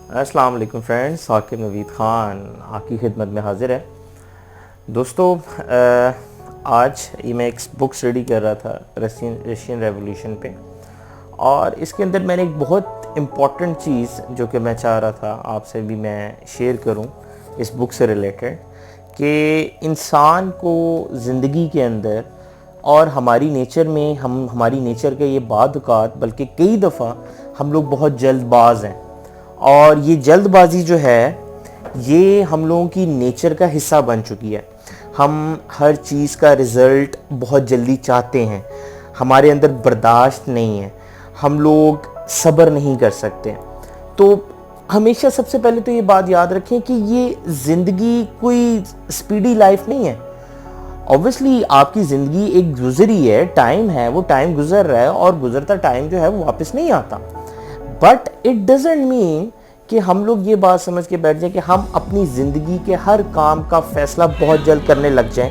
अस्सलाम वालेकुम फ्रेंड्स, साकिब नवीद ख़ान आपकी खिदमत में हाज़िर है। दोस्तों, आज ये मैं एक बुक स्टडी कर रहा था रशियन रेवोल्यूशन पे, और इसके अंदर मैंने एक बहुत इम्पॉर्टेंट चीज़ जो कि मैं चाह रहा था आपसे भी मैं शेयर करूं इस बुक से रिलेटेड, कि इंसान को ज़िंदगी के अंदर और हमारी नेचर में हमारी नेचर के ये बाद औक़ात बल्कि कई दफ़ा हम लोग बहुत जल्दबाज हैं, और ये जल्दबाजी जो है ये हम लोगों की नेचर का हिस्सा बन चुकी है। हम हर चीज़ का रिज़ल्ट बहुत जल्दी चाहते हैं, हमारे अंदर बर्दाश्त नहीं है, हम लोग सब्र नहीं कर सकते। तो हमेशा सबसे पहले तो ये बात याद रखें कि ये ज़िंदगी कोई स्पीडी लाइफ नहीं है। ऑब्वियसली आपकी ज़िंदगी एक गुजरी है, टाइम है, वो टाइम गुजर रहा है और गुजरता टाइम जो है वो वापस नहीं आता। बट इट डजेंट मीन कि हम लोग ये बात समझ के बैठ जाएं कि हम अपनी ज़िंदगी के हर काम का फ़ैसला बहुत जल्द करने लग जाएं,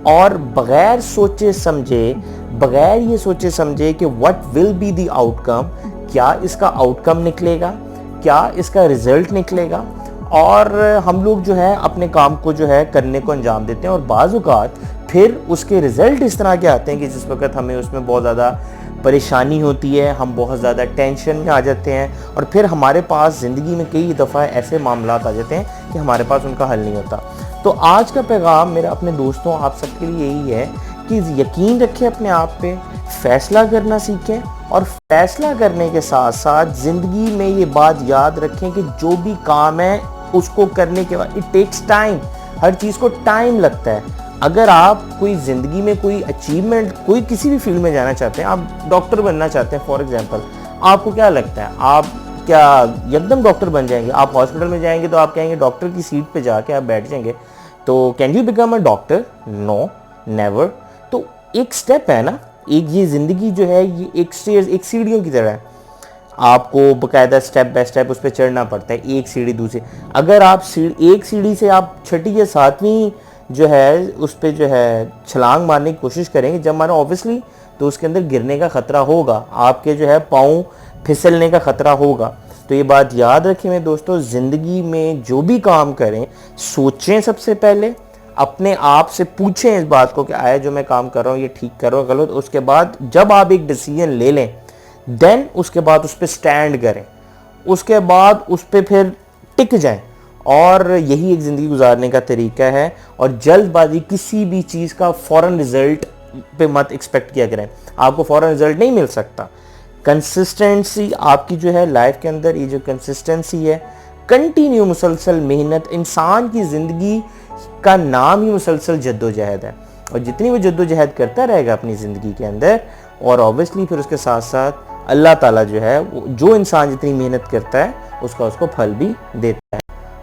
और बग़ैर सोचे समझे, बग़ैर ये सोचे समझे कि what will be the outcome, क्या इसका आउटकम निकलेगा, क्या इसका रिज़ल्ट निकलेगा, और हम लोग जो है अपने काम को जो है करने को अंजाम देते हैं। और बाज़ औक़ात फिर उसके रिज़ल्ट इस तरह के आते हैं कि जिस वक्त हमें उसमें बहुत ज़्यादा परेशानी होती है, हम बहुत ज़्यादा टेंशन में आ जाते हैं, और फिर हमारे पास ज़िंदगी में कई दफ़ा ऐसे मामलात आ जाते हैं कि हमारे पास उनका हल नहीं होता। तो आज का पैगाम मेरा अपने दोस्तों आप सबके लिए यही है कि यकीन रखें अपने आप पे, फ़ैसला करना सीखें, और फ़ैसला करने के साथ साथ ज़िंदगी में ये बात याद रखें कि जो भी काम है उसको करने के बाद इट टेक्स टाइम, हर चीज़ को टाइम लगता है। अगर आप कोई ज़िंदगी में कोई अचीवमेंट, कोई किसी भी फील्ड में जाना चाहते हैं, आप डॉक्टर बनना चाहते हैं फॉर एग्जांपल, आपको क्या लगता है आप क्या एकदम डॉक्टर बन जाएंगे? आप हॉस्पिटल में जाएंगे तो आप कहेंगे डॉक्टर की सीट पे जाके आप बैठ जाएंगे, तो can you become a doctor? No, never. तो एक स्टेप है ना, एक ये ज़िंदगी जो है ये एक स्टेज, एक सीढ़ियों की तरह है, आपको बकायदा स्टेप बाय स्टेप उस पर चढ़ना पड़ता है, एक सीढ़ी दूसरी। अगर आप एक सीढ़ी से आप छठी या सातवीं जो है उस पर जो है छलांग मारने की कोशिश करेंगे जब मानो ऑब्वियसली, तो उसके अंदर गिरने का ख़तरा होगा, आपके जो है पाँव फिसलने का ख़तरा होगा। तो ये बात याद रखें मेरे दोस्तों, ज़िंदगी में जो भी काम करें सोचें, सबसे पहले अपने आप से पूछें इस बात को कि आया जो मैं काम कर रहा हूँ ये ठीक कर रहा हूँ गलत। उसके बाद जब आप एक डिसीजन ले लें, देन उसके बाद उस पर स्टैंड करें, उसके बाद उस पर फिर टिक जाएं, और यही एक ज़िंदगी गुजारने का तरीका है। और जल्दबाजी किसी भी चीज़ का फ़ौरन रिज़ल्ट पे मत एक्सपेक्ट किया करें, आपको फ़ौरन रिज़ल्ट नहीं मिल सकता। कंसिस्टेंसी आपकी जो है लाइफ के अंदर, ये जो कंसिस्टेंसी है, कंटिन्यू मुसलसल मेहनत, इंसान की ज़िंदगी का नाम ही मुसलसल जद्दोजहद है, और जितनी वो जद्दोजहद करता रहेगा अपनी ज़िंदगी के अंदर, और ऑब्वियसली फिर उसके साथ साथ अल्लाह ताला जो है जो इंसान जितनी मेहनत करता है उसको फल भी देता है।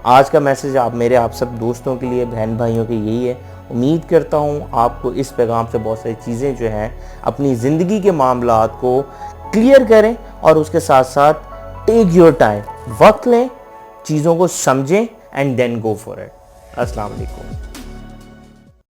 आज का मैसेज आप सब दोस्तों के लिए, बहन भाइयों के यही है। उम्मीद करता हूँ आपको इस पैगाम से बहुत सारी चीज़ें जो हैं अपनी ज़िंदगी के मामलात को क्लियर करें, और उसके साथ साथ टेक योर टाइम, वक्त लें, चीज़ों को समझें, and then go for it. अस्सलाम वालेकुम।